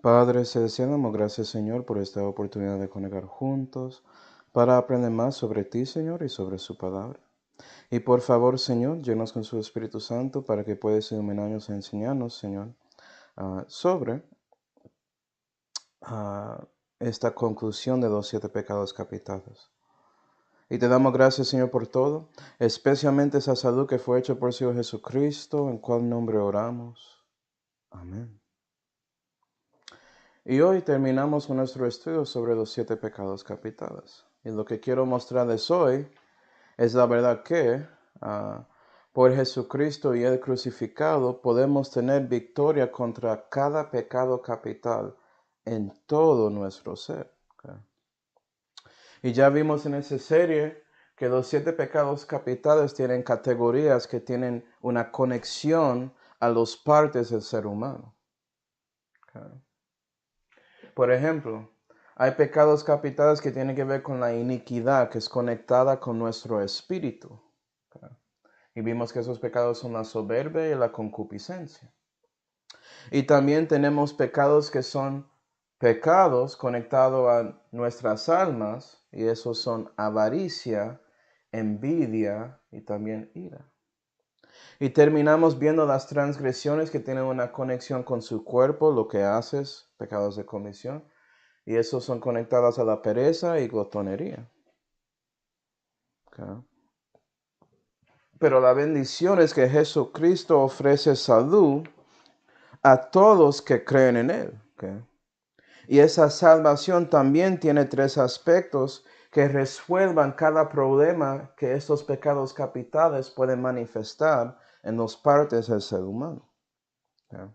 Padre celestial, damos gracias, Señor, por esta oportunidad de conectar juntos para aprender más sobre ti, Señor, y sobre su palabra. Y por favor, Señor, llenos con su Espíritu Santo para que puedas iluminarnos e enseñarnos, Señor, sobre esta conclusión de los 7 pecados capitales. Y te damos gracias, Señor, por todo, especialmente esa salud que fue hecha por el Señor Jesucristo, en cual nombre oramos. Amén. Y hoy terminamos con nuestro estudio sobre los 7 pecados capitales. Y lo que quiero mostrarles hoy es la verdad que por Jesucristo y el crucificado podemos tener victoria contra cada pecado capital en todo nuestro ser. Okay. Y ya vimos en esa serie que los 7 pecados capitales tienen categorías que tienen una conexión a las partes del ser humano. Okay. Por ejemplo, hay pecados capitales que tienen que ver con la iniquidad, que es conectada con nuestro espíritu. Okay. Y vimos que esos pecados son la soberbia y la concupiscencia. Y también tenemos pecados que son pecados conectados a nuestras almas, y esos son avaricia, envidia y también ira. Y terminamos viendo las transgresiones que tienen una conexión con su cuerpo, lo que haces, pecados de comisión, y esos son conectados a la pereza y glotonería. Okay. Pero la bendición es que Jesucristo ofrece salud a todos que creen en Él. Okay. Y esa salvación también tiene 3 aspectos que resuelvan cada problema que estos pecados capitales pueden manifestar en las partes del ser humano. Okay.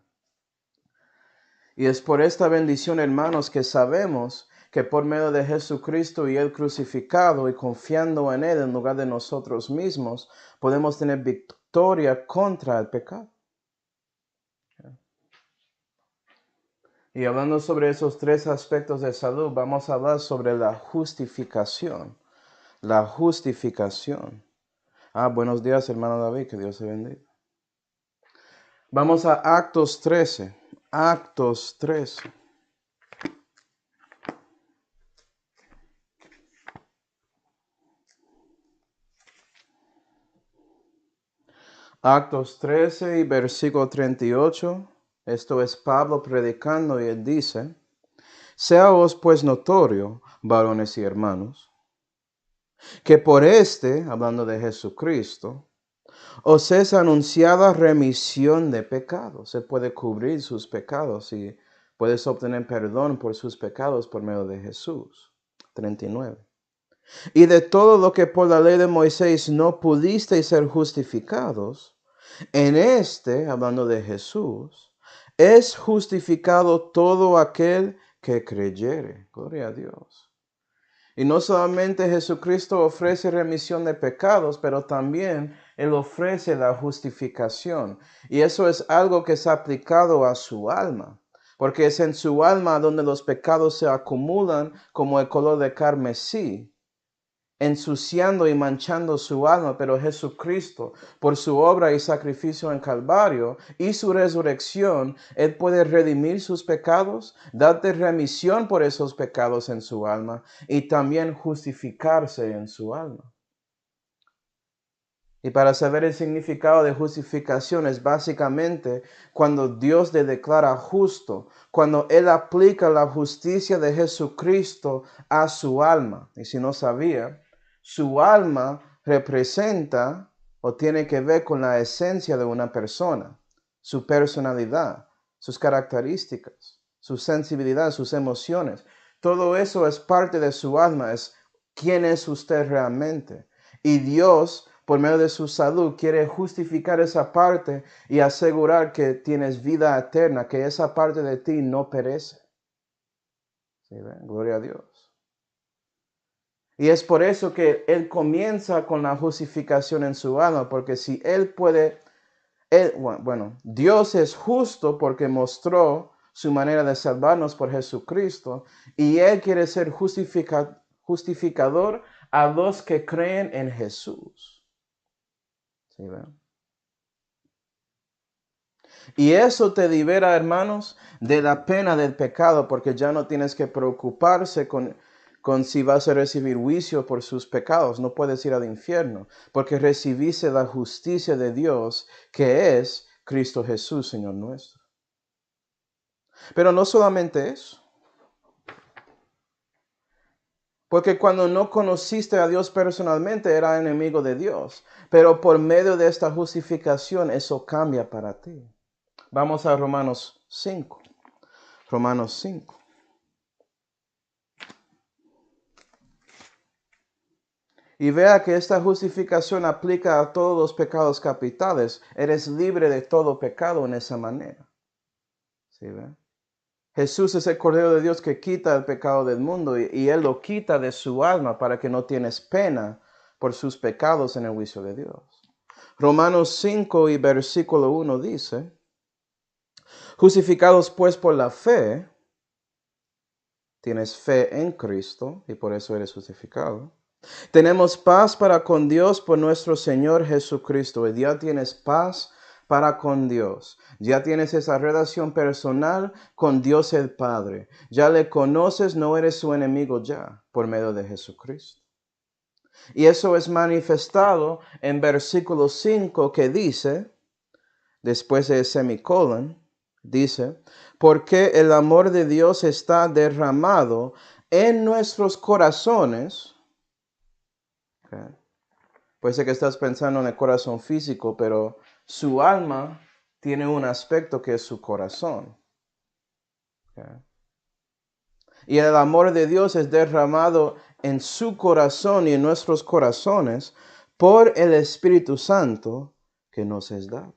Y es por esta bendición, hermanos, que sabemos que por medio de Jesucristo y el crucificado y confiando en Él en lugar de nosotros mismos, podemos tener victoria contra el pecado. Y hablando sobre esos 3 aspectos de salud, vamos a hablar sobre la justificación. La justificación. Buenos días, hermano David, que Dios te bendiga. Vamos a Actos 13. Actos 13. Actos 13 y versículo 38. Esto es Pablo predicando y él dice: Seaos pues notorio, varones y hermanos, que por hablando de Jesucristo, os es anunciada remisión de pecados. Se puede cubrir sus pecados y puedes obtener perdón por sus pecados por medio de Jesús. 39. Y de todo lo que por la ley de Moisés no pudisteis ser justificados, en hablando de Jesús, es justificado todo aquel que creyere. Gloria a Dios. Y no solamente Jesucristo ofrece remisión de pecados, pero también Él ofrece la justificación. Y eso es algo que es aplicado a su alma, porque es en su alma donde los pecados se acumulan como el color de carmesí, ensuciando y manchando su alma. Pero Jesucristo, por su obra y sacrificio en Calvario y su resurrección, Él puede redimir sus pecados, darte remisión por esos pecados en su alma y también justificarse en su alma. Y para saber el significado de justificación es básicamente cuando Dios te declara justo, cuando Él aplica la justicia de Jesucristo a su alma. Y si no sabía, su alma representa o tiene que ver con la esencia de una persona, su personalidad, sus características, su sensibilidad, sus emociones. Todo eso es parte de su alma, es quién es usted realmente. Y Dios, por medio de su salud, quiere justificar esa parte y asegurar que tienes vida eterna, que esa parte de ti no perece. ¿Sí, ven? Gloria a Dios. Y es por eso que Él comienza con la justificación en su alma, porque si Él puede, Dios es justo porque mostró su manera de salvarnos por Jesucristo, y Él quiere ser justificador a los que creen en Jesús. ¿Sí, ven? Y eso te libera, hermanos, de la pena del pecado, porque ya no tienes que preocuparse con si vas a recibir juicio por sus pecados. No puedes ir al infierno, porque recibiste la justicia de Dios, que es Cristo Jesús, Señor nuestro. Pero no solamente eso. Porque cuando no conociste a Dios personalmente, era enemigo de Dios. Pero por medio de esta justificación, eso cambia para ti. Vamos a Romanos 5. Romanos 5. Y vea que esta justificación aplica a todos los pecados capitales. Eres libre de todo pecado en esa manera. ¿Sí ve? Jesús es el Cordero de Dios que quita el pecado del mundo y Él lo quita de su alma para que no tienes pena por sus pecados en el juicio de Dios. Romanos 5 y versículo 1 dice, justificados pues por la fe, tienes fe en Cristo y por eso eres justificado. Tenemos paz para con Dios por nuestro Señor Jesucristo. Y ya tienes paz para con Dios. Ya tienes esa relación personal con Dios el Padre. Ya le conoces, no eres su enemigo ya, por medio de Jesucristo. Y eso es manifestado en versículo 5 que dice, después de semicolon, dice, porque el amor de Dios está derramado en nuestros corazones. Okay. Puede ser que estás pensando en el corazón físico, pero su alma tiene un aspecto que es su corazón. Okay. Y el amor de Dios es derramado en su corazón y en nuestros corazones por el Espíritu Santo que nos es dado.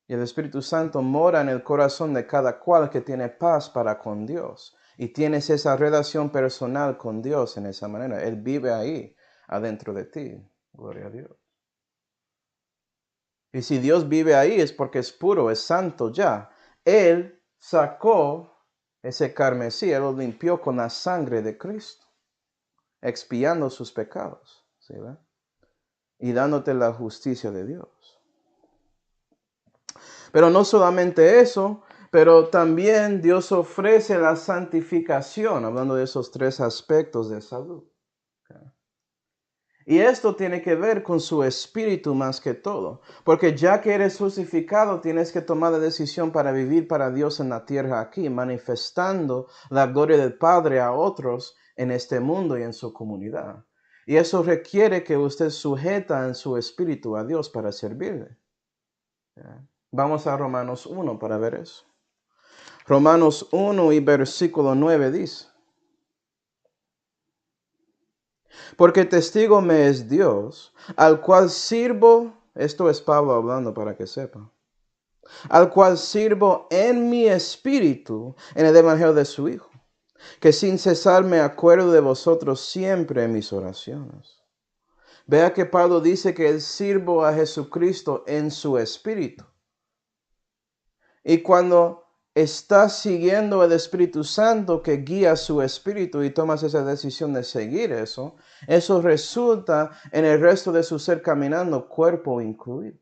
Y el Espíritu Santo mora en el corazón de cada cual que tiene paz para con Dios. Y tienes esa relación personal con Dios en esa manera. Él vive ahí, adentro de ti. Gloria a Dios. Y si Dios vive ahí es porque es puro, es santo ya. Él sacó ese carmesí, Él lo limpió con la sangre de Cristo, expiando sus pecados, ¿sí ve? Y dándote la justicia de Dios. Pero no solamente eso, pero también Dios ofrece la santificación, hablando de esos tres aspectos de salud. Okay. Y esto tiene que ver con su espíritu más que todo, porque ya que eres justificado, tienes que tomar la decisión para vivir para Dios en la tierra aquí, manifestando la gloria del Padre a otros en este mundo y en su comunidad. Y eso requiere que usted sujeta en su espíritu a Dios para servirle. ¿Ya? Vamos a Romanos 1 para ver eso. Romanos 1 y versículo 9 dice, porque testigo me es Dios, al cual sirvo, esto es Pablo hablando para que sepa, al cual sirvo en mi espíritu en el evangelio de su Hijo, que sin cesar me acuerdo de vosotros siempre en mis oraciones. Vea que Pablo dice que él sirvo a Jesucristo en su espíritu. Y cuando estás siguiendo el Espíritu Santo que guía su espíritu y tomas esa decisión de seguir eso, eso resulta en el resto de su ser caminando, cuerpo incluido.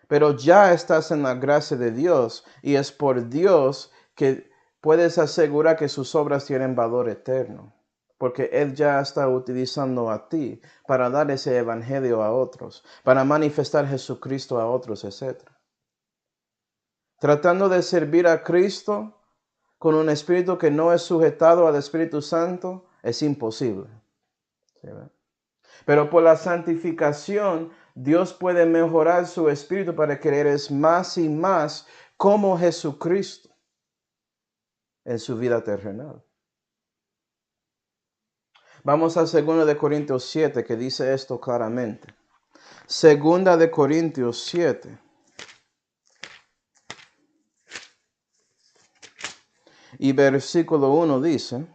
Pero ya estás en la gracia de Dios y es por Dios que puedes asegurar que sus obras tienen valor eterno. Porque Él ya está utilizando a ti para dar ese evangelio a otros, para manifestar Jesucristo a otros, etc. Tratando de servir a Cristo con un espíritu que no es sujetado al Espíritu Santo, es imposible. ¿Sí? Pero por la santificación, Dios puede mejorar su espíritu para que eres más y más como Jesucristo en su vida terrenal. Vamos a 2 de Corintios 7, que dice esto claramente. 2 de Corintios 7. Y versículo 1 dice,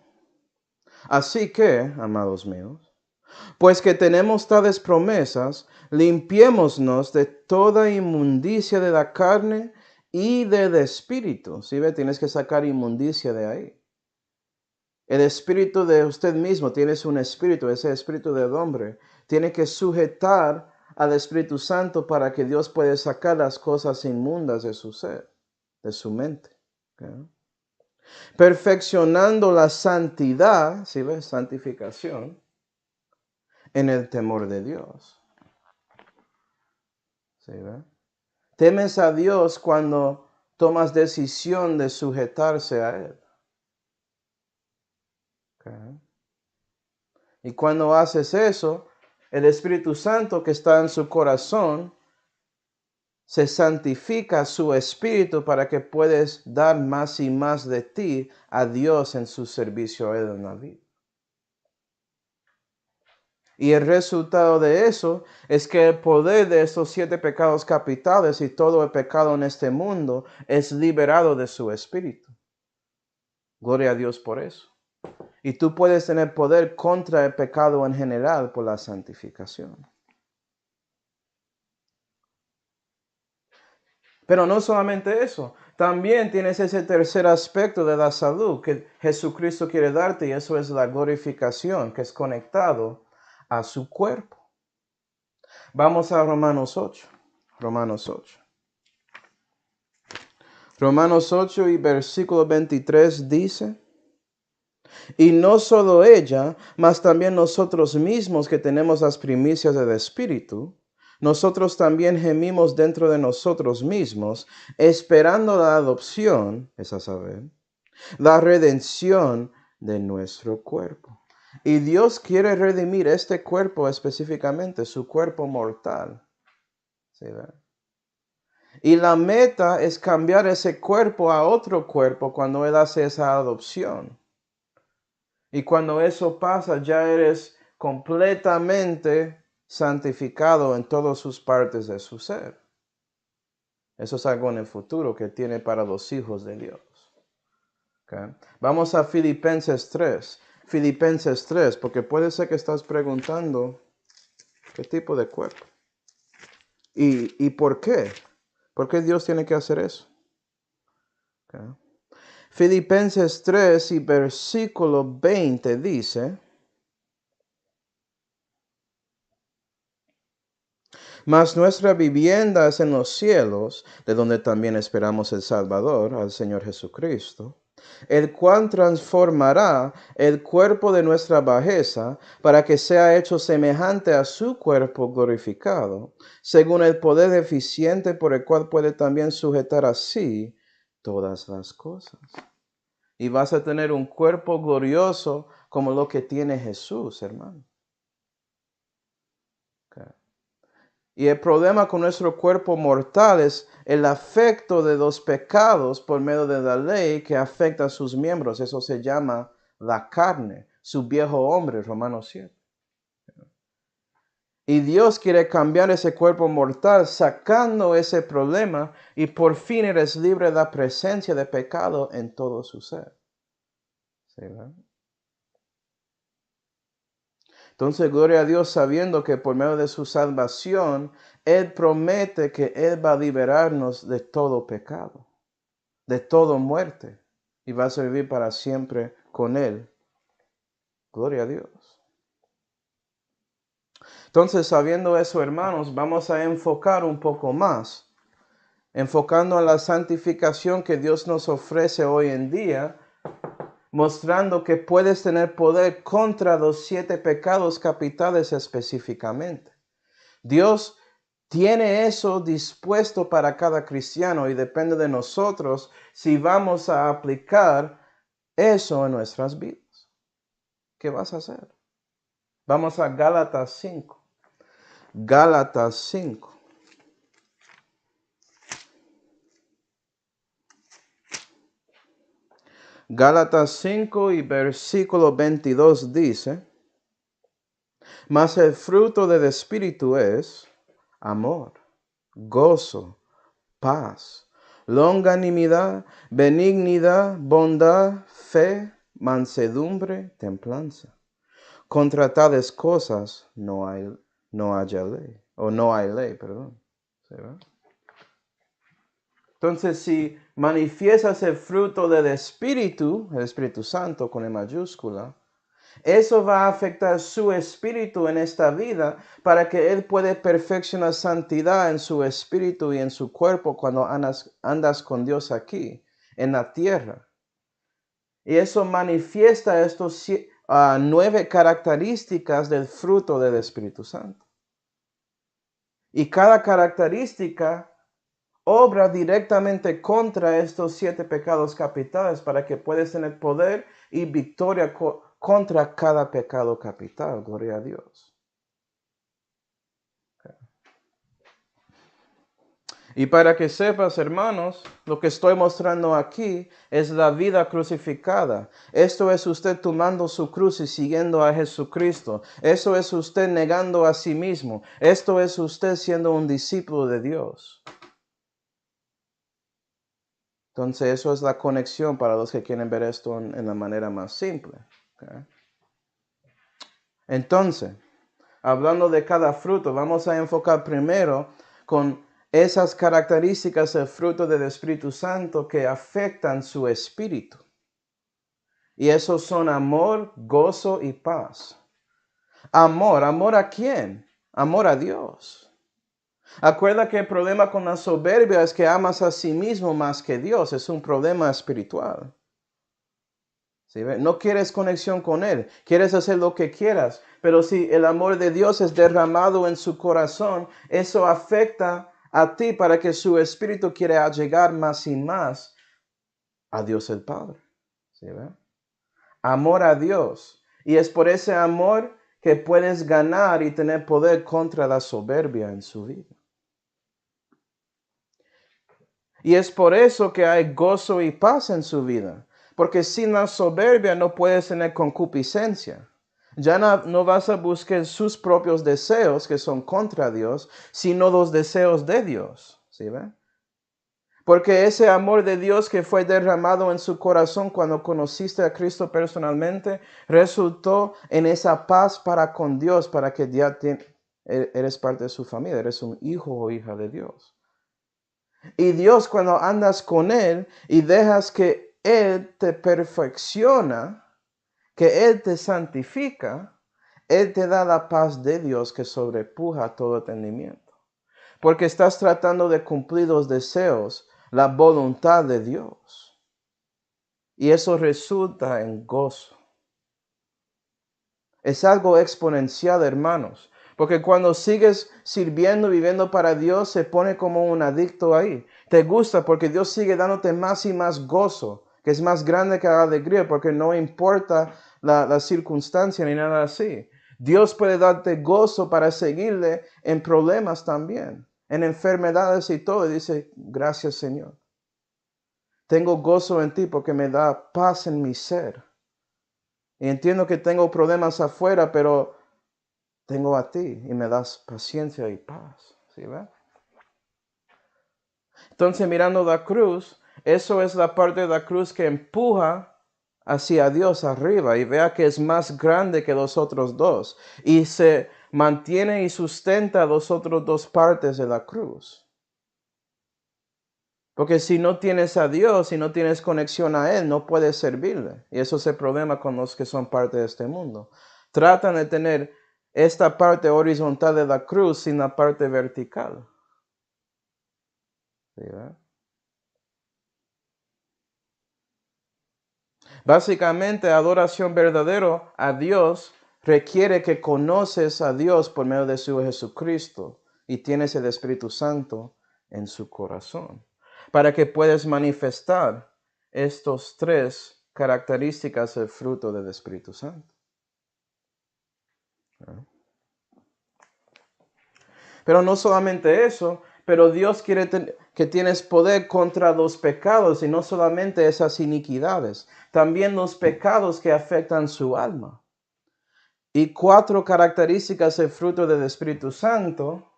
así que, amados míos, pues que tenemos tales promesas, limpiémonos de toda inmundicia de la carne y del espíritu. ¿Sí ve? Tienes que sacar inmundicia de ahí. El espíritu de usted mismo, tienes un espíritu, ese espíritu del hombre, tiene que sujetar al Espíritu Santo para que Dios pueda sacar las cosas inmundas de su ser, de su mente. ¿Okay? Perfeccionando la santidad, ¿sí ves? Santificación, en el temor de Dios. ¿Sí ves? Temes a Dios cuando tomas decisión de sujetarse a Él. ¿Okay? Y cuando haces eso, el Espíritu Santo que está en su corazón se santifica su espíritu para que puedas dar más y más de ti a Dios en su servicio a Él en la vida. Y el resultado de eso es que el poder de estos 7 pecados capitales y todo el pecado en este mundo es liberado de su espíritu. Gloria a Dios por eso. Y tú puedes tener poder contra el pecado en general por la santificación. Pero no solamente eso, también tienes ese tercer aspecto de la salud que Jesucristo quiere darte y eso es la glorificación que es conectado a su cuerpo. Vamos a Romanos 8. Romanos 8. Romanos 8 y versículo 23 dice, y no solo ella, mas también nosotros mismos que tenemos las primicias del Espíritu, nosotros también gemimos dentro de nosotros mismos, esperando la adopción, es a saber, la redención de nuestro cuerpo. Y Dios quiere redimir este cuerpo específicamente, su cuerpo mortal. ¿Sí, verdad? Y la meta es cambiar ese cuerpo a otro cuerpo cuando Él hace esa adopción. Y cuando eso pasa, ya eres completamente santificado en todas sus partes de su ser. Eso es algo en el futuro que tiene para los hijos de Dios. Okay. Vamos a Filipenses 3. Filipenses 3, porque puede ser que estás preguntando qué tipo de cuerpo. ¿Y por qué? ¿Por qué Dios tiene que hacer eso? Okay. Filipenses 3 y versículo 20 dice, mas nuestra vivienda es en los cielos, de donde también esperamos el Salvador, al Señor Jesucristo, el cual transformará el cuerpo de nuestra bajeza para que sea hecho semejante a su cuerpo glorificado, según el poder eficiente por el cual puede también sujetar a sí todas las cosas. Y vas a tener un cuerpo glorioso como lo que tiene Jesús, hermano. Okay. Y el problema con nuestro cuerpo mortal es el afecto de los pecados por medio de la ley que afecta a sus miembros. Eso se llama la carne, su viejo hombre, Romanos 7. Y Dios quiere cambiar ese cuerpo mortal sacando ese problema y por fin eres libre de la presencia de pecado en todo su ser. ¿Sí, verdad? Entonces, gloria a Dios sabiendo que por medio de su salvación, Él promete que Él va a liberarnos de todo pecado, de toda muerte, y vas a vivir para siempre con Él. Gloria a Dios. Entonces, sabiendo eso, hermanos, vamos a enfocar un poco más, enfocando en la santificación que Dios nos ofrece hoy en día, mostrando que puedes tener poder contra los 7 pecados capitales específicamente. Dios tiene eso dispuesto para cada cristiano y depende de nosotros si vamos a aplicar eso en nuestras vidas. ¿Qué vas a hacer? Vamos a Gálatas 5. Gálatas 5. Gálatas 5 y versículo 22 dice, mas el fruto del Espíritu es amor, gozo, paz, longanimidad, benignidad, bondad, fe, mansedumbre, templanza. Contra tales cosas no hay ley, perdón. ¿Sí, verdad? Entonces, si manifiestas el fruto del Espíritu, el Espíritu Santo con E mayúscula, Eso va a afectar su espíritu en esta vida para que Él pueda perfeccionar santidad en su espíritu y en su cuerpo cuando andas con Dios aquí, en la tierra. Y eso manifiesta estos 9 características del fruto del Espíritu Santo. Y cada característica obra directamente contra estos 7 pecados capitales para que puedas tener poder y victoria contra cada pecado capital. Gloria a Dios. Y para que sepas, hermanos, lo que estoy mostrando aquí es la vida crucificada. Esto es usted tomando su cruz y siguiendo a Jesucristo. Eso es usted negando a sí mismo. Esto es usted siendo un discípulo de Dios. Entonces, eso es la conexión para los que quieren ver esto en la manera más simple. ¿Okay? Entonces, hablando de cada fruto, vamos a enfocar primero con esas características del fruto del Espíritu Santo que afectan su espíritu. Y esos son amor, gozo y paz. Amor, ¿amor a quién? Amor a Dios. Acuerda que el problema con la soberbia es que amas a sí mismo más que Dios. Es un problema espiritual. ¿Sí? No quieres conexión con Él. Quieres hacer lo que quieras. Pero si el amor de Dios es derramado en su corazón, eso afecta a ti para que su espíritu quiera llegar más y más a Dios el Padre. ¿Sí? Amor a Dios. Y es por ese amor que puedes ganar y tener poder contra la soberbia en su vida. Y es por eso que hay gozo y paz en su vida. Porque sin la soberbia no puedes tener concupiscencia. Ya no vas a buscar sus propios deseos que son contra Dios, sino los deseos de Dios. ¿Sí ven? Porque ese amor de Dios que fue derramado en su corazón cuando conociste a Cristo personalmente, resultó en esa paz para con Dios, para que ya eres parte de su familia, eres un hijo o hija de Dios. Y Dios, cuando andas con Él y dejas que Él te perfecciona, que Él te santifica, Él te da la paz de Dios que sobrepuja todo entendimiento. Porque estás tratando de cumplir los deseos, la voluntad de Dios. Y eso resulta en gozo. Es algo exponencial, hermanos. Porque cuando sigues sirviendo, viviendo para Dios, se pone como un adicto ahí. Te gusta porque Dios sigue dándote más y más gozo, que es más grande que la alegría, porque no importa la circunstancia ni nada así. Dios puede darte gozo para seguirle en problemas también, en enfermedades y todo. Y dice, gracias Señor. Tengo gozo en ti porque me da paz en mi ser. Y entiendo que tengo problemas afuera, pero tengo a ti y me das paciencia y paz. ¿Sí ve? Entonces, mirando la cruz, eso es la parte de la cruz que empuja hacia Dios arriba y vea que es más grande que los otros dos y se mantiene y sustenta los otros dos partes de la cruz. Porque si no tienes a Dios, si no tienes conexión a Él, no puedes servirle. Y eso es el problema con los que son parte de este mundo. Tratan de tener esta parte horizontal de la cruz sin la parte vertical. ¿Sí, verdad? Básicamente, adoración verdadera a Dios requiere que conoces a Dios por medio de su Jesucristo y tienes el Espíritu Santo en su corazón, para que puedas manifestar estos 3 características del fruto del Espíritu Santo. Pero no solamente eso, pero Dios quiere que tienes poder contra los pecados y no solamente esas iniquidades, también los pecados que afectan su alma. Y 4 características del fruto del Espíritu Santo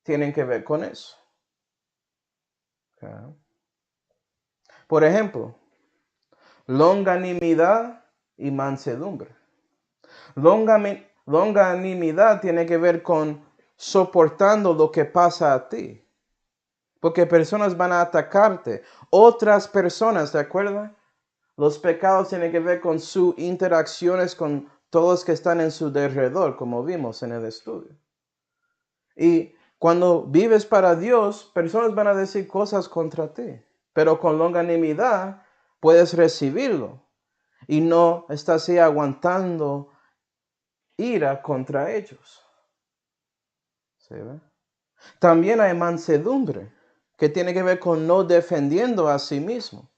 tienen que ver con eso. Okay. Por ejemplo, longanimidad y mansedumbre. Longanimidad tiene que ver con soportando lo que pasa a ti. Porque personas van a atacarte. Otras personas, ¿te acuerdas? Los pecados tienen que ver con sus interacciones con todos los que están en su derredor, como vimos en el estudio. Y cuando vives para Dios, personas van a decir cosas contra ti, pero con longanimidad puedes recibirlo y no estás ahí aguantando ira contra ellos. ¿Sí ve? También hay mansedumbre, que tiene que ver con no defendiendo a sí mismo.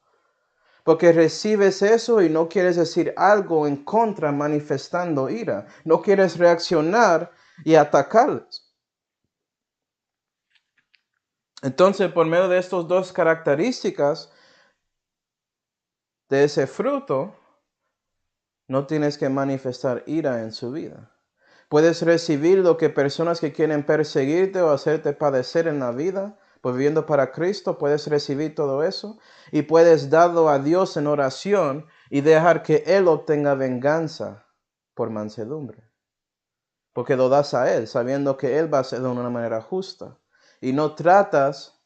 Porque recibes eso y no quieres decir algo en contra manifestando ira. No quieres reaccionar y atacarles. Entonces, por medio de estas dos características de ese fruto, no tienes que manifestar ira en su vida. Puedes recibir lo que personas que quieren perseguirte o hacerte padecer en la vida, pues viviendo para Cristo, puedes recibir todo eso y puedes darlo a Dios en oración y dejar que Él obtenga venganza por mansedumbre. Porque lo das a Él, sabiendo que Él va a hacerlo de una manera justa. Y no tratas,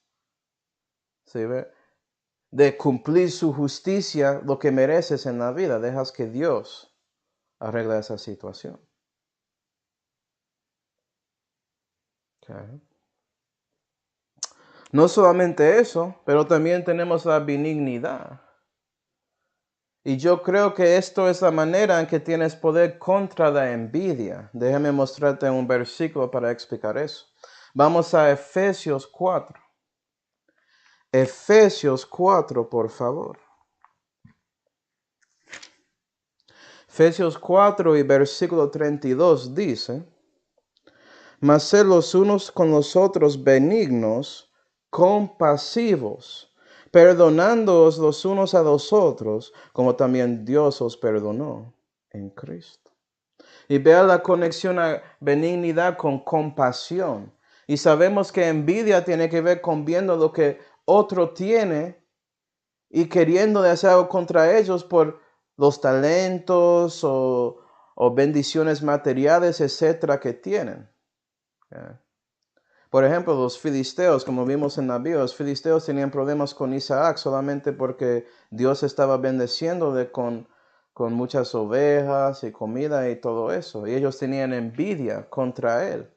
¿sí ve?, de cumplir su justicia, lo que mereces en la vida. Dejas que Dios arregle esa situación. Okay. No solamente eso, pero también tenemos la benignidad. Y yo creo que esto es la manera en que tienes poder contra la envidia. Déjame mostrarte un versículo para explicar eso. Vamos a Efesios 4. Efesios 4, por favor. Efesios 4 y versículo 32 dice: mas sed los unos con los otros benignos, compasivos, perdonándoos los unos a los otros, como también Dios os perdonó en Cristo. Y vea la conexión a benignidad con compasión. Y sabemos que envidia tiene que ver con viendo lo que otro tiene y queriendo hacer algo contra ellos por los talentos o bendiciones materiales, etcétera, que tienen. Yeah. Por ejemplo, los filisteos, como vimos en la Biblia, los filisteos tenían problemas con Isaac solamente porque Dios estaba bendeciéndole con muchas ovejas y comida y todo eso. Y ellos tenían envidia contra él.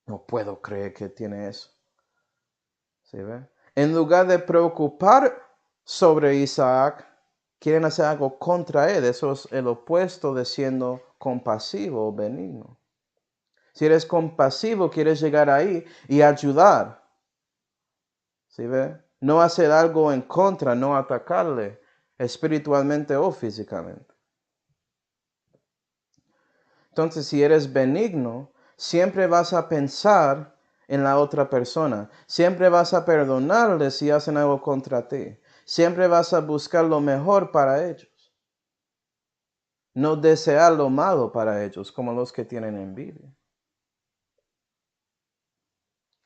No puedo creer que tiene eso. ¿Sí ve? En lugar de preocupar sobre Isaac, quieren hacer algo contra él. Eso es el opuesto de siendo compasivo o benigno. Si eres compasivo, quieres llegar ahí y ayudar. ¿Sí ve? No hacer algo en contra, no atacarle espiritualmente o físicamente. Entonces, si eres benigno, siempre vas a pensar en la otra persona. Siempre vas a perdonarle si hacen algo contra ti. Siempre vas a buscar lo mejor para ellos. No desear lo malo para ellos, como los que tienen envidia.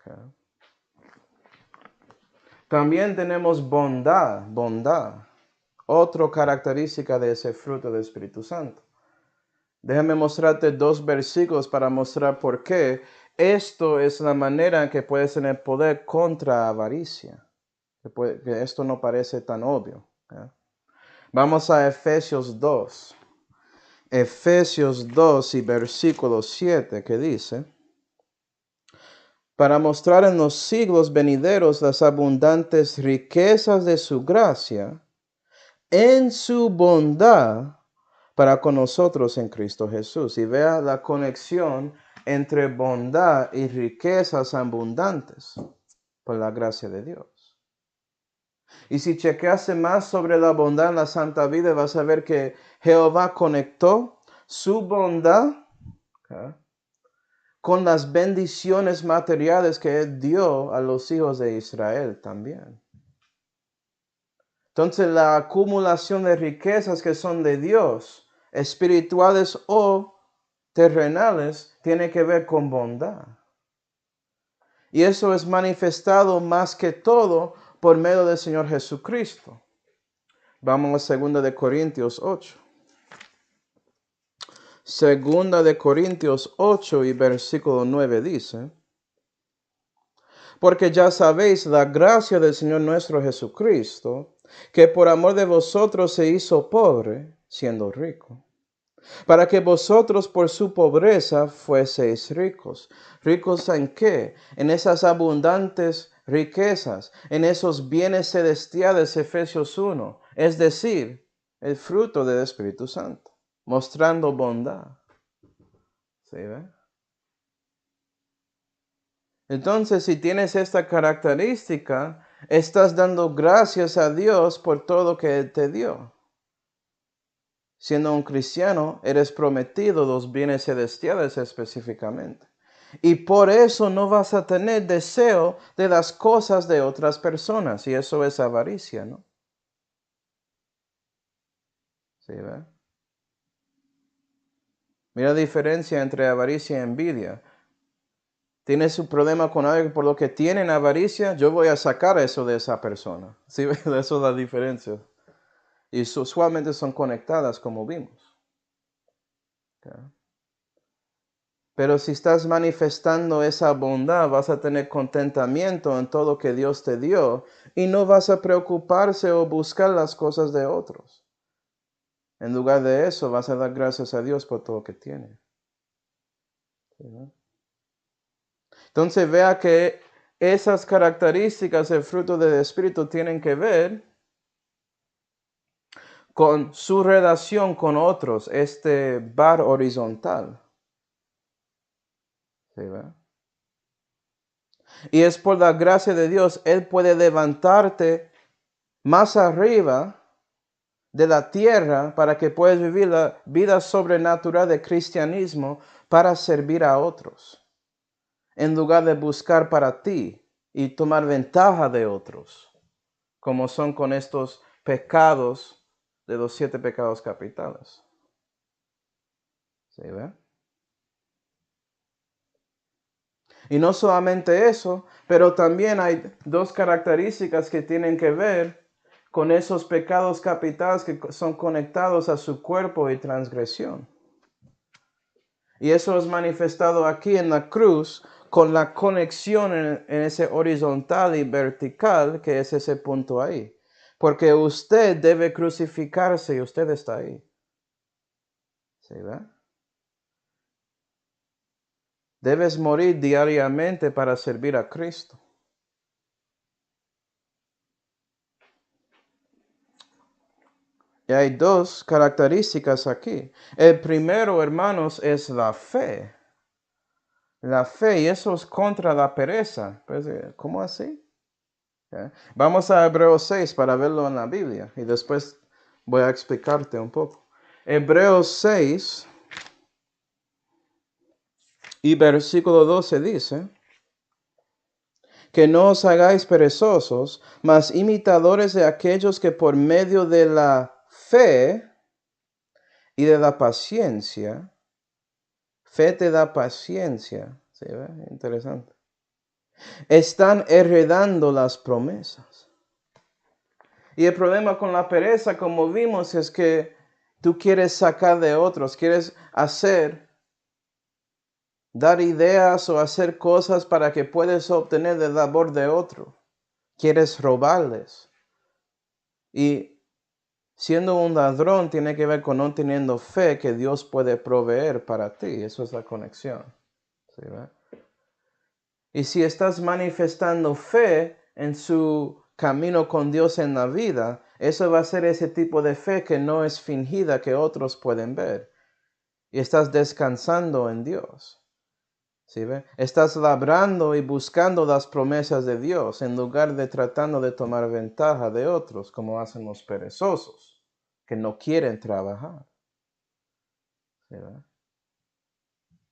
Okay. También tenemos bondad. Otra característica de ese fruto del Espíritu Santo. Déjame mostrarte dos versículos para mostrar por qué esto es la manera en que puedes tener poder contra avaricia. Que esto no parece tan obvio. ¿Eh? Vamos a Efesios 2. Efesios 2 y versículo 7, que dice: para mostrar en los siglos venideros las abundantes riquezas de su gracia, en su bondad para con nosotros en Cristo Jesús. Y vea la conexión entre bondad y riquezas abundantes por la gracia de Dios. Y si chequease más sobre la bondad en la Santa Vida, vas a ver que Jehová conectó su bondad con las bendiciones materiales que Él dio a los hijos de Israel también. Entonces la acumulación de riquezas que son de Dios, espirituales o terrenales, tiene que ver con bondad. Y eso es manifestado más que todo por medio del Señor Jesucristo. Vamos a 2 Corintios 8. 2 Corintios 8 y versículo 9 dice: porque ya sabéis la gracia del Señor nuestro Jesucristo, que por amor de vosotros se hizo pobre, siendo rico, para que vosotros por su pobreza fueseis ricos. ¿Ricos en qué? En esas abundantes riquezas, en esos bienes celestiales, Efesios 1, es decir, el fruto del Espíritu Santo, mostrando bondad. ¿Sí ve? Entonces, si tienes esta característica, estás dando gracias a Dios por todo lo que Él te dio. Siendo un cristiano, eres prometido los bienes celestiales específicamente. Y por eso no vas a tener deseo de las cosas de otras personas. Y eso es avaricia, ¿no? ¿Sí, ve? Mira la diferencia entre avaricia y envidia. Tienes un problema con alguien por lo que tienen avaricia, yo voy a sacar eso de esa persona. ¿Sí? Eso es la diferencia. Y usualmente son conectadas como vimos. ¿Okay? Pero si estás manifestando esa bondad, vas a tener contentamiento en todo que Dios te dio y no vas a preocuparse o buscar las cosas de otros. En lugar de eso, vas a dar gracias a Dios por todo lo que tiene. ¿Sí, no? Entonces vea que esas características del fruto del Espíritu tienen que ver con su relación con otros, este bar horizontal. ¿Sí, ve? Y es por la gracia de Dios, Él puede levantarte más arriba de la tierra para que puedas vivir la vida sobrenatural del cristianismo para servir a otros, en lugar de buscar para ti y tomar ventaja de otros, como son con estos pecados de los 7 pecados capitales. ¿Sí, ve? Y no solamente eso, pero también hay 2 características que tienen que ver con esos pecados capitales que son conectados a su cuerpo y transgresión. Y eso es manifestado aquí en la cruz con la conexión en ese horizontal y vertical, que es ese punto ahí. Porque usted debe crucificarse y usted está ahí. ¿Sí, ve? Debes morir diariamente para servir a Cristo. Y hay 2 características aquí. El primero, hermanos, es la fe. La fe, y eso es contra la pereza. Pues, ¿cómo así? ¿Okay? Vamos a Hebreos 6 para verlo en la Biblia y después voy a explicarte un poco. Hebreos 6 y versículo 12 dice, que no os hagáis perezosos, mas imitadores de aquellos que por medio de la fe y de la paciencia, fe te da paciencia, ¿sí ve? Interesante, están heredando las promesas. Y el problema con la pereza, como vimos, es que tú quieres sacar de otros, quieres dar ideas o hacer cosas para que puedas obtener el labor de otro. Quieres robarles. Y siendo un ladrón tiene que ver con no teniendo fe que Dios puede proveer para ti. Eso es la conexión. ¿Sí, ve? Y si estás manifestando fe en su camino con Dios en la vida, eso va a ser ese tipo de fe que no es fingida, que otros pueden ver. Y estás descansando en Dios. ¿Sí ve? Estás labrando y buscando las promesas de Dios en lugar de tratando de tomar ventaja de otros, como hacen los perezosos, que no quieren trabajar. ¿Sí ve?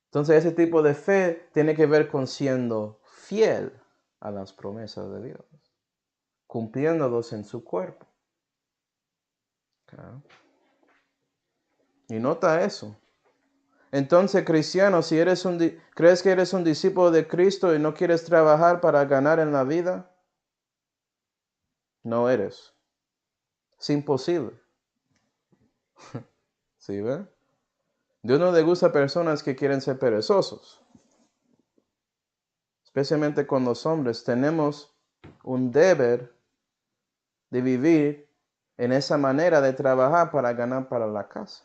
Entonces ese tipo de fe tiene que ver con siendo fiel a las promesas de Dios, cumpliéndolos en su cuerpo. ¿Okay? Y nota eso. Entonces, cristiano, si crees que eres un discípulo de Cristo y no quieres trabajar para ganar en la vida, no eres. Es imposible. ¿Sí ve? Dios no le gusta a personas que quieren ser perezosos. Especialmente con los hombres tenemos un deber de vivir en esa manera de trabajar para ganar para la casa.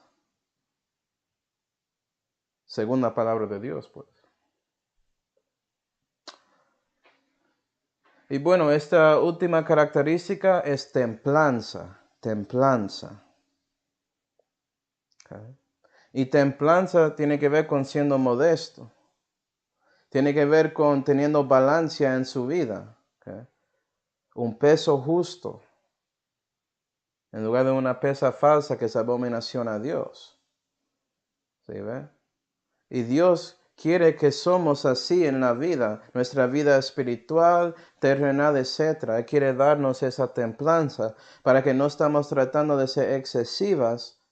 Según la palabra de Dios, pues. Y bueno, esta última característica es templanza. Templanza. Okay. Y templanza tiene que ver con siendo modesto. Tiene que ver con teniendo balance en su vida. Okay. Un peso justo. En lugar de una pesa falsa que es abominación a Dios. ¿Sí ve? Y Dios quiere que somos así en la vida, nuestra vida espiritual, terrenal, etc. Él quiere darnos esa templanza para que no estamos tratando de ser excesivas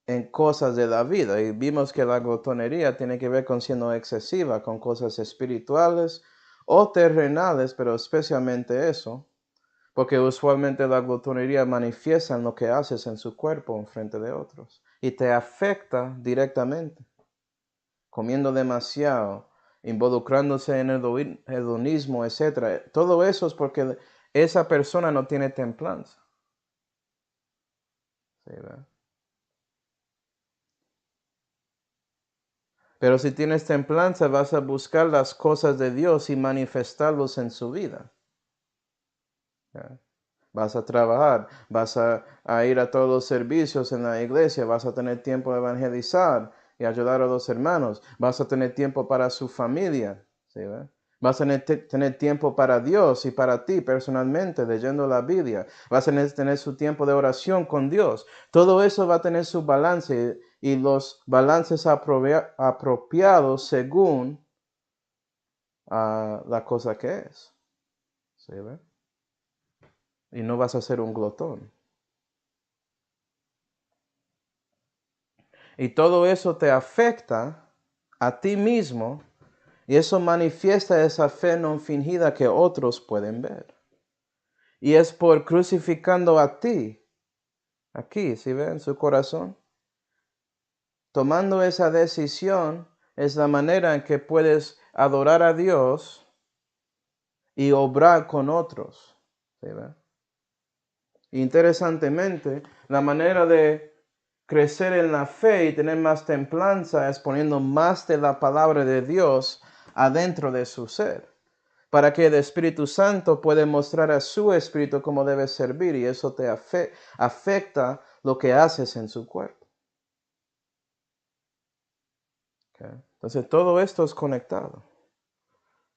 en cosas de la vida. Y vimos que la glotonería tiene que ver con siendo excesiva, con cosas espirituales o terrenales, pero especialmente eso. Porque usualmente la glotonería manifiesta en lo que haces en su cuerpo en frente de otros. Y te afecta directamente. Comiendo demasiado, involucrándose en el hedonismo, etc. Todo eso es porque esa persona no tiene templanza. ¿Sí, verdad? Pero si tienes templanza, vas a buscar las cosas de Dios y manifestarlos en su vida. ¿Ya? Vas a trabajar, vas a ir a todos los servicios en la iglesia, vas a tener tiempo de evangelizar y ayudar a los hermanos, vas a tener tiempo para su familia, ¿sí, ve? Vas a tener tiempo para Dios y para ti personalmente, leyendo la Biblia. Vas a tener su tiempo de oración con Dios. Todo eso va a tener su balance y los balances apropiados según la cosa que es. ¿Sí, ve? Y no vas a ser un glotón. Y todo eso te afecta a ti mismo y eso manifiesta esa fe no fingida que otros pueden ver. Y es por crucificando a ti, aquí, ¿sí ven? Su corazón. Tomando esa decisión es la manera en que puedes adorar a Dios y obrar con otros. ¿Sí ven? Interesantemente, la manera de crecer en la fe y tener más templanza es poniendo más de la palabra de Dios adentro de su ser, para que el Espíritu Santo pueda mostrar a su espíritu cómo debe servir y eso te afecta lo que haces en su cuerpo. Okay. Entonces todo esto es conectado.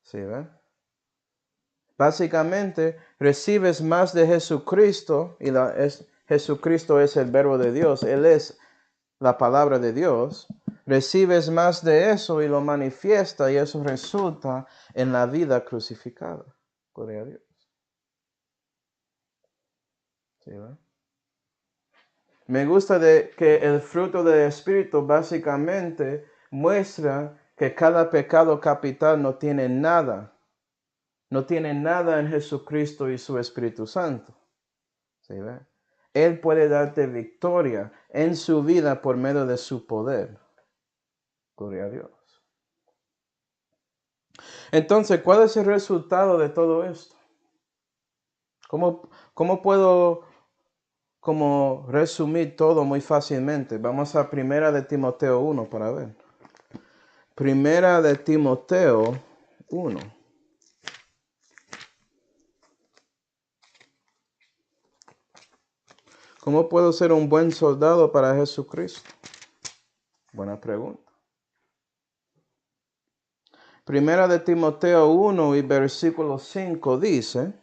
¿Sí ven? Básicamente recibes más de Jesucristo y Jesucristo es el verbo de Dios. Él es la palabra de Dios, recibes más de eso y lo manifiesta y eso resulta en la vida crucificada. Gloria a Dios. ¿Sí, ¿verdad? Me gusta de que el fruto del Espíritu básicamente muestra que cada pecado capital no tiene nada en Jesucristo y su Espíritu Santo. ¿Sí, ¿verdad? Él puede darte victoria en su vida por medio de su poder. Gloria a Dios. Entonces, ¿cuál es el resultado de todo esto? ¿Cómo puedo resumir todo muy fácilmente? Vamos a Primera de Timoteo 1 para ver. Primera de Timoteo 1. ¿Cómo puedo ser un buen soldado para Jesucristo? Buena pregunta. Primera de Timoteo 1 y versículo 5 dice: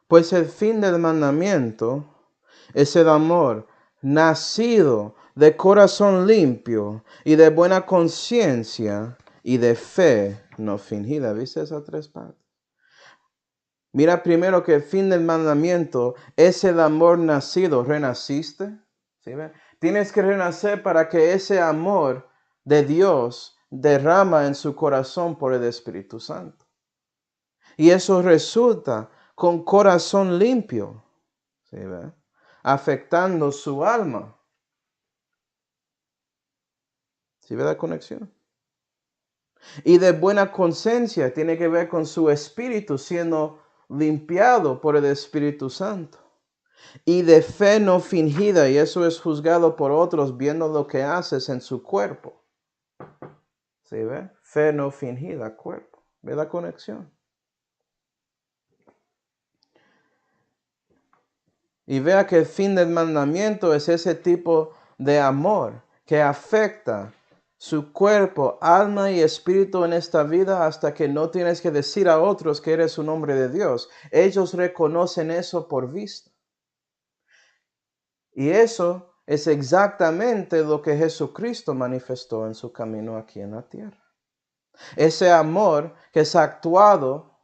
pues el fin del mandamiento es el amor, nacido de corazón limpio y de buena conciencia y de fe no fingida. ¿Viste esas tres partes? Mira primero que el fin del mandamiento es el amor nacido. ¿Renaciste? ¿Sí ven? Tienes que renacer para que ese amor de Dios derrama en su corazón por el Espíritu Santo. Y eso resulta con corazón limpio, ¿sí ve? Afectando su alma. ¿Sí ve la conexión? Y de buena conciencia tiene que ver con su espíritu siendo limpiado por el Espíritu Santo. y de fe no fingida, y eso es juzgado por otros viendo lo que haces en su cuerpo. ¿Sí ve? Fe no fingida, cuerpo. ¿Ve la conexión? Y vea que el fin del mandamiento es ese tipo de amor que afecta su cuerpo, alma y espíritu en esta vida hasta que no tienes que decir a otros que eres un hombre de Dios. Ellos reconocen eso por vista. Y eso es exactamente lo que Jesucristo manifestó en su camino aquí en la tierra. Ese amor que es actuado,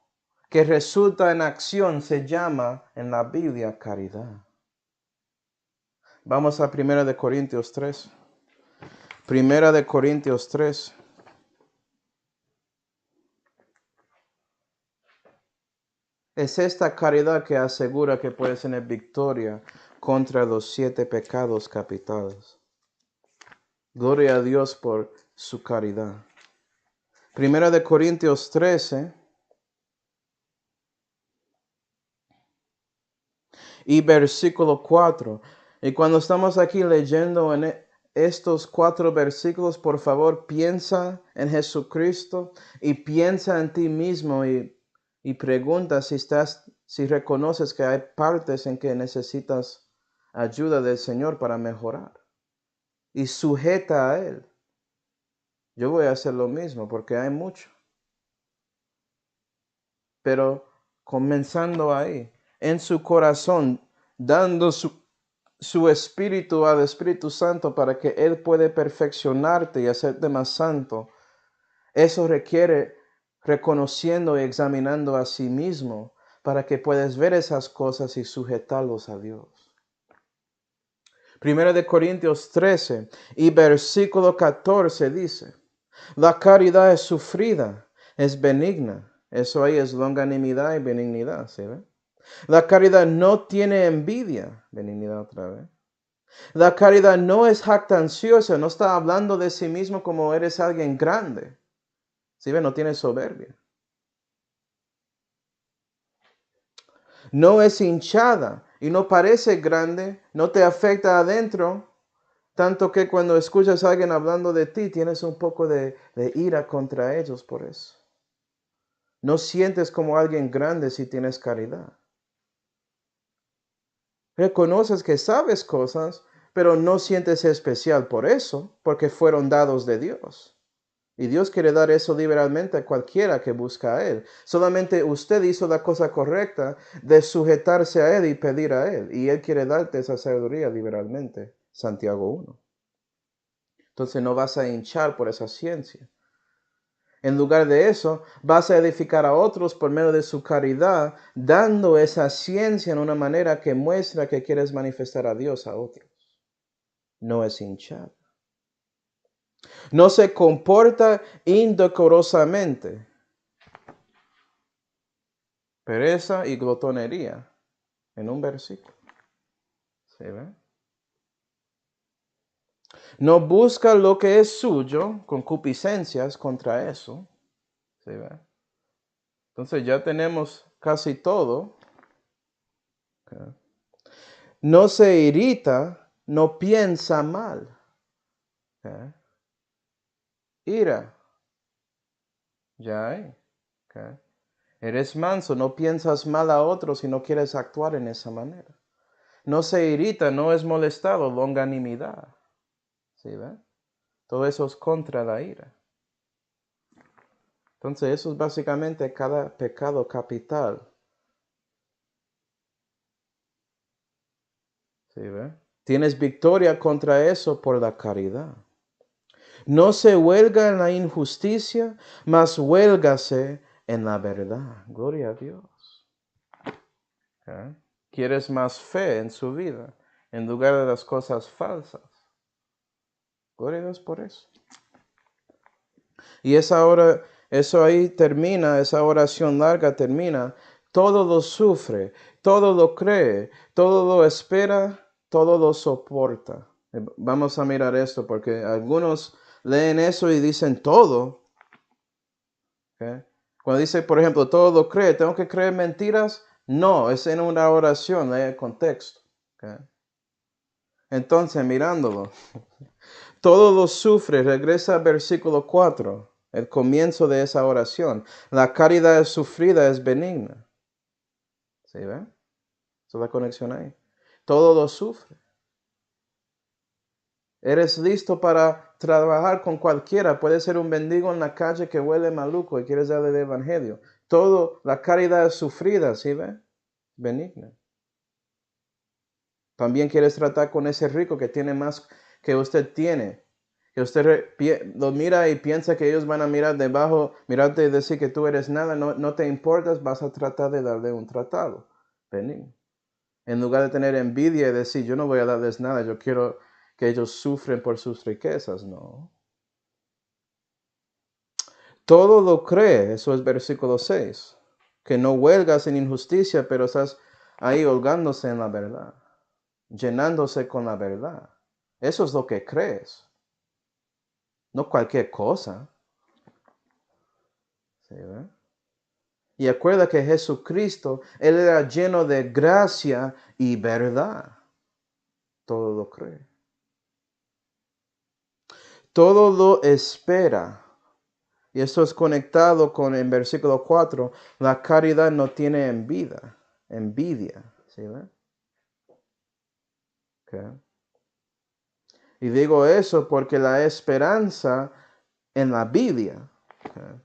que resulta en acción, se llama en la Biblia caridad. Vamos a 1 de Corintios 3. 1 de Corintios 3. Es esta caridad que asegura que puedes tener victoria contra los 7 pecados capitales. Gloria a Dios por su caridad. 1 de Corintios 13 y versículo 4. Y cuando estamos aquí leyendo en estos 4 versículos, por favor, piensa en Jesucristo y piensa en ti mismo y pregunta si reconoces que hay partes en que necesitas ayuda del Señor para mejorar. Y sujeta a Él. Yo voy a hacer lo mismo porque hay mucho. Pero comenzando ahí, en su corazón, dando su espíritu al Espíritu Santo para que Él puede perfeccionarte y hacerte más santo. Eso requiere reconociendo y examinando a sí mismo para que puedas ver esas cosas y sujetarlos a Dios. 1 de Corintios 13 y versículo 14 dice, la caridad es sufrida, es benigna. Eso ahí es longanimidad y benignidad, ¿sí ve? La caridad no tiene envidia, benignidad otra vez. La caridad no es jactanciosa, no está hablando de sí mismo como eres alguien grande. ¿Sí ve? No tiene soberbia. No es hinchada y no parece grande, no te afecta adentro, tanto que cuando escuchas a alguien hablando de ti, tienes un poco de ira contra ellos por eso. No sientes como alguien grande si tienes caridad. Reconoces que sabes cosas, pero no sientes especial por eso, porque fueron dados de Dios. Y Dios quiere dar eso liberalmente a cualquiera que busca a Él. Solamente usted hizo la cosa correcta de sujetarse a Él y pedir a Él. Y Él quiere darte esa sabiduría liberalmente. Santiago 1. Entonces no vas a hinchar por esa ciencia. En lugar de eso, vas a edificar a otros por medio de su caridad, dando esa ciencia en una manera que muestra que quieres manifestar a Dios a otros. No es hinchar. No se comporta indecorosamente. Pereza y glotonería en un versículo. ¿Se ve? No busca lo que es suyo, concupiscencias contra eso. ¿Se ve? Entonces ya tenemos casi todo. Okay. No se irrita, no piensa mal. Okay. Ira. Ya hay. Okay. Eres manso, no piensas mal a otros y no quieres actuar en esa manera. No se irrita, no es molestado, longanimidad. ¿Sí ve? Todo eso es contra la ira. Entonces eso es básicamente cada pecado capital. ¿Sí ve? Tienes victoria contra eso por la caridad. No se huelga en la injusticia, mas huélgase en la verdad. Gloria a Dios. ¿Okay? ¿Quieres más fe en su vida en lugar de las cosas falsas? Gloria a Dios por eso. Y eso ahí termina, esa oración larga termina. Todo lo sufre, todo lo cree, todo lo espera, todo lo soporta. Vamos a mirar esto porque algunos leen eso y dicen todo. ¿Okay? Cuando dice, por ejemplo, todo lo cree, ¿tengo que creer mentiras? No, es en una oración, lee el contexto. ¿ok? Entonces, mirándolo, todo lo sufre. Regresa al versículo 4, el comienzo de esa oración. La caridad sufrida es benigna. ¿Sí ven? Esa es la conexión ahí. Todo lo sufre. Eres listo para trabajar con cualquiera. Puede ser un mendigo en la calle que huele maluco y quieres darle el evangelio. Todo, la caridad sufrida, ¿sí ven? Benigna. También quieres tratar con ese rico que tiene más que usted tiene. Que usted lo mira y piensa que ellos van a mirar debajo, mirarte y decir que tú eres nada, no te importas, vas a tratar de darle un tratado. Benigno. En lugar de tener envidia y decir, yo no voy a darles nada, yo quiero que ellos sufren por sus riquezas. No. Todo lo cree, eso es versículo 6. Que no huelgas en injusticia, pero estás ahí holgándose en la verdad. Llenándose con la verdad. Eso es lo que crees. No cualquier cosa. ¿Sí, ve? Y acuerda que Jesucristo, Él era lleno de gracia y verdad. Todo lo cree. Todo lo espera. Y esto es conectado con el versículo 4. La caridad no tiene envidia. ¿Sí, ve? Okay. Y digo eso porque la esperanza en la Biblia. Okay.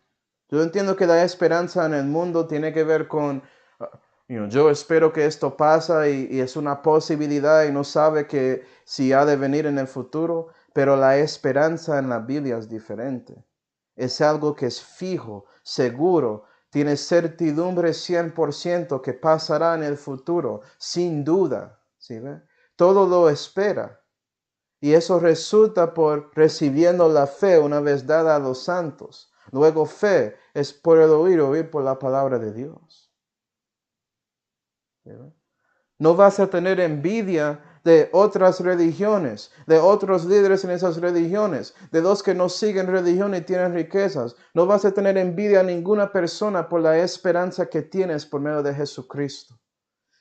Yo entiendo que la esperanza en el mundo tiene que ver con, yo espero que esto pasa y es una posibilidad y no sabe que si ha de venir en el futuro, pero la esperanza en la Biblia es diferente. Es algo que es fijo, seguro, tiene certidumbre 100% que pasará en el futuro, sin duda. ¿Sí ve? Todo lo espera. Y eso resulta por recibiendo la fe una vez dada a los santos. Luego fe es por el oír por la palabra de Dios. ¿Sí? No vas a tener envidia de otras religiones, de otros líderes en esas religiones, de los que no siguen religión y tienen riquezas. No vas a tener envidia a ninguna persona por la esperanza que tienes por medio de Jesucristo.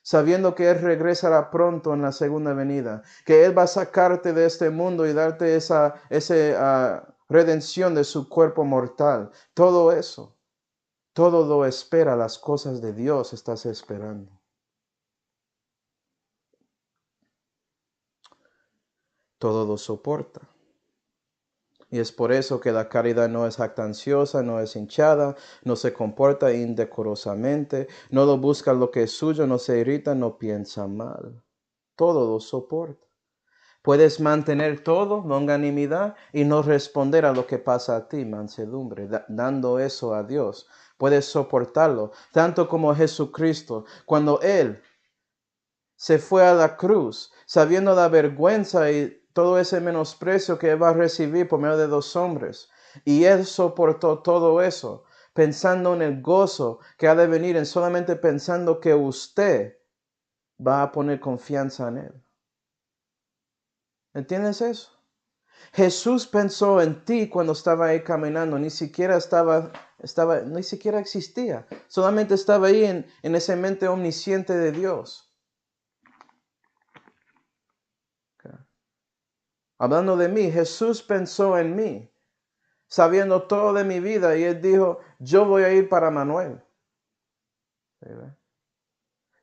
Sabiendo que Él regresará pronto en la segunda venida, que Él va a sacarte de este mundo y darte esa redención de su cuerpo mortal. Todo eso, todo lo espera, las cosas de Dios estás esperando. Todo lo soporta. Y es por eso que la caridad no es jactanciosa, no es hinchada, no se comporta indecorosamente, no lo busca lo que es suyo, no se irrita, no piensa mal. Todo lo soporta. Puedes mantener todo, longanimidad, y no responder a lo que pasa a ti, mansedumbre, dando eso a Dios. Puedes soportarlo, tanto como Jesucristo, cuando Él se fue a la cruz, sabiendo la vergüenza y todo ese menosprecio que Él va a recibir por medio de 2 hombres. Y Él soportó todo eso, pensando en el gozo que ha de venir, en solamente pensando que usted va a poner confianza en Él. ¿Entiendes eso? Jesús pensó en ti cuando estaba ahí caminando, ni siquiera ni siquiera existía, solamente estaba ahí en esa mente omnisciente de Dios. Okay. Hablando de mí, Jesús pensó en mí, sabiendo todo de mi vida, y Él dijo, yo voy a ir para Manuel. ¿Sí, ve?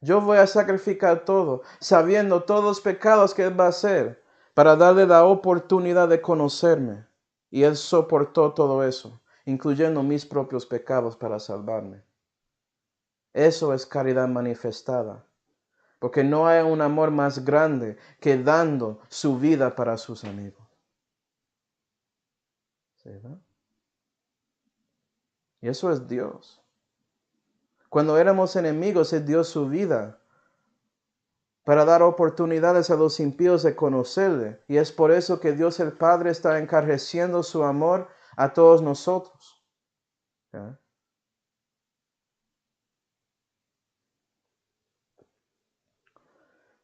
Yo voy a sacrificar todo, sabiendo todos los pecados que Él va a hacer, para darle la oportunidad de conocerme. Y Él soportó todo eso, incluyendo mis propios pecados para salvarme. Eso es caridad manifestada. Porque no hay un amor más grande que dando su vida para sus amigos. ¿Sí, no? Y eso es Dios. Cuando éramos enemigos, Él dio su vida para dar oportunidades a los impíos de conocerle. Y es por eso que Dios el Padre está encareciendo su amor a todos nosotros. ¿Ya?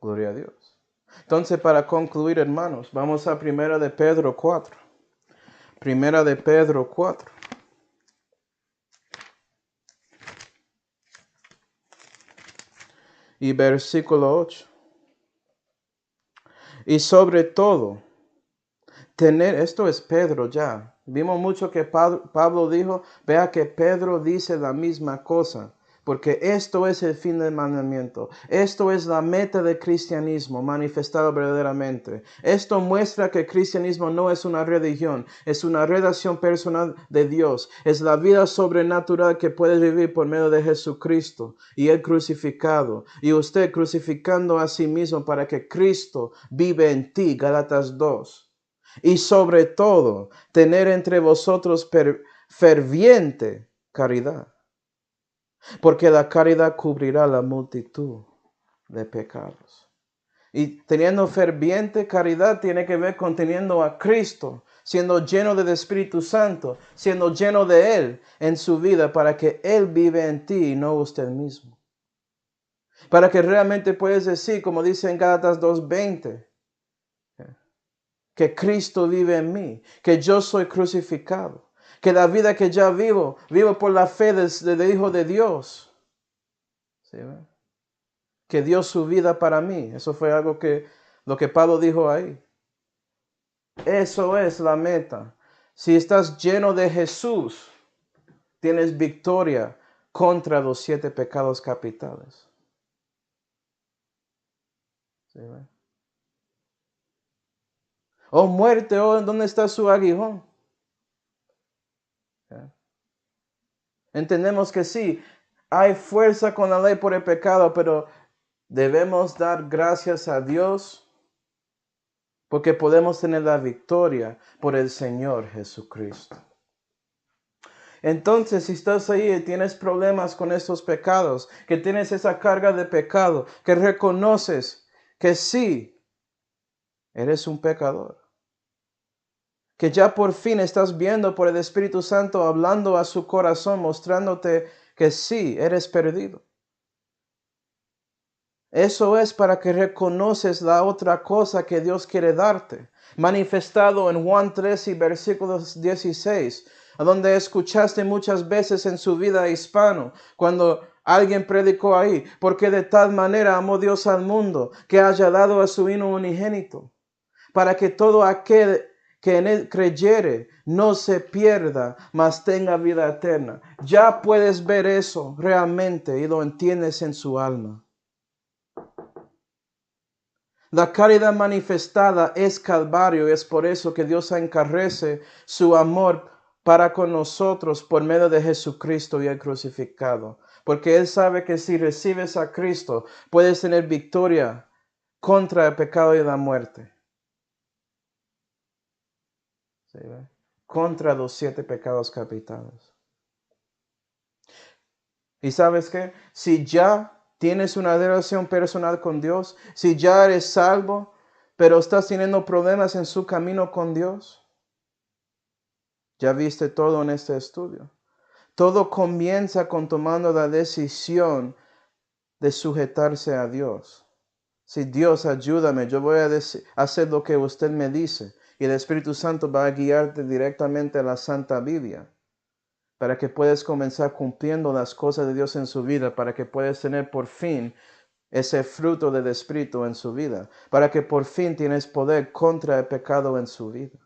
Gloria a Dios. Entonces, para concluir, hermanos, vamos a 1 de Pedro 4. 1 de Pedro 4. Y versículo 8. Y sobre todo, esto es Pedro ya. Vimos mucho que Pablo dijo, vea que Pedro dice la misma cosa, porque esto es el fin del mandamiento. Esto es la meta del cristianismo manifestado verdaderamente. Esto muestra que el cristianismo no es una religión, es una relación personal de Dios. Es la vida sobrenatural que puedes vivir por medio de Jesucristo y el crucificado. Y usted crucificando a sí mismo para que Cristo vive en ti, Gálatas 2. Y sobre todo, tener entre vosotros ferviente caridad, porque la caridad cubrirá la multitud de pecados. Y teniendo ferviente caridad tiene que ver con teniendo a Cristo, siendo lleno del Espíritu Santo, siendo lleno de Él en su vida, para que Él vive en ti y no usted mismo. Para que realmente puedes decir, como dice en Gálatas 2:20, que Cristo vive en mí, que yo soy crucificado, que la vida que ya vivo por la fe del Hijo de Dios. ¿Sí, ve? Que dio su vida para mí. Eso fue algo lo que Pablo dijo ahí. Eso es la meta. Si estás lleno de Jesús, tienes victoria contra los 7 pecados capitales. ¿Sí, ve? Oh muerte, oh, ¿dónde está su aguijón? ¿Sí? Entendemos que sí, hay fuerza con la ley por el pecado, pero debemos dar gracias a Dios porque podemos tener la victoria por el Señor Jesucristo. Entonces, si estás ahí y tienes problemas con estos pecados, que tienes esa carga de pecado, que reconoces que sí, eres un pecador, que ya por fin estás viendo por el Espíritu Santo hablando a su corazón, mostrándote que sí, eres perdido. Eso es para que reconoces la otra cosa que Dios quiere darte. Manifestado en Juan 3 y versículos 16, a donde escuchaste muchas veces en su vida hispano, cuando alguien predicó ahí, porque de tal manera amó Dios al mundo, que haya dado a su Hijo unigénito, para que todo aquel que en él creyere no se pierda, mas tenga vida eterna. Ya puedes ver eso realmente y lo entiendes en su alma. La caridad manifestada es Calvario, es por eso que Dios encarece su amor para con nosotros por medio de Jesucristo y el crucificado. Porque Él sabe que si recibes a Cristo, puedes tener victoria contra el pecado y la muerte. ¿Sí, ve? Contra los 7 pecados capitales. ¿Y sabes qué? Si ya tienes una relación personal con Dios, si ya eres salvo, pero estás teniendo problemas en su camino con Dios, ya viste todo en este estudio. Todo comienza con tomando la decisión de sujetarse a Dios. Si Dios, ayúdame, yo voy a hacer lo que usted me dice. Y el Espíritu Santo va a guiarte directamente a la Santa Biblia, para que puedas comenzar cumpliendo las cosas de Dios en su vida, para que puedas tener por fin ese fruto del Espíritu en su vida, para que por fin tienes poder contra el pecado en su vida.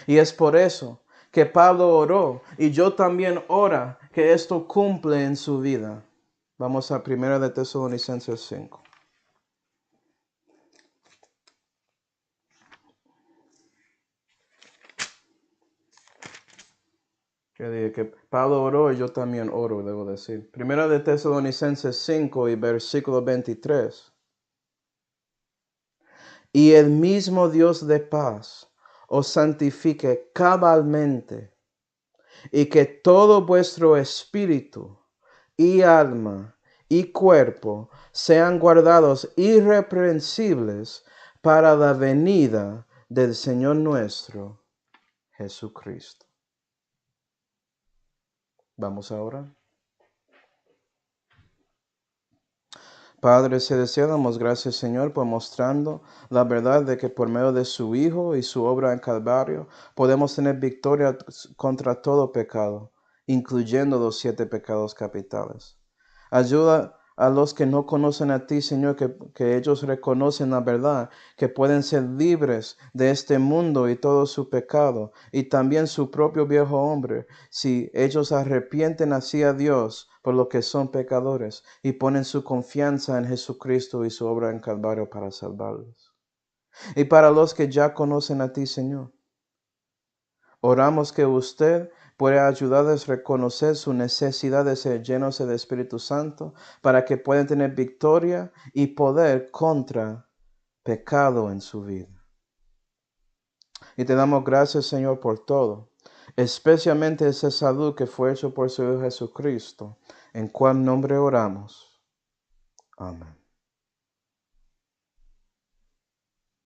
Y es por eso que Pablo oró y yo también ora que esto cumple en su vida. Vamos a 1 de Tesalonicenses 5. Que dije que Pablo oró y yo también oro, debo decir. 1 de Tesalonicenses 5 y versículo 23. Y el mismo Dios de paz os santifique cabalmente, y que todo vuestro espíritu y alma y cuerpo sean guardados irreprensibles para la venida del Señor nuestro Jesucristo. Vamos a orar. Padre celestial, damos gracias, Señor, por mostrando la verdad de que por medio de su Hijo y su obra en Calvario podemos tener victoria contra todo pecado, incluyendo los 7 pecados capitales. Ayuda a los que no conocen a ti, Señor, que ellos reconocen la verdad, que pueden ser libres de este mundo y todo su pecado, y también su propio viejo hombre, si ellos arrepienten hacia Dios por lo que son pecadores y ponen su confianza en Jesucristo y su obra en Calvario para salvarlos. Y para los que ya conocen a ti, Señor, oramos que usted pueda ayudarles a reconocer su necesidad de ser llenos del Espíritu Santo para que puedan tener victoria y poder contra pecado en su vida. Y te damos gracias, Señor, por todo, especialmente esa salud que fue hecho por su Hijo Jesucristo, en cual nombre oramos. Amén.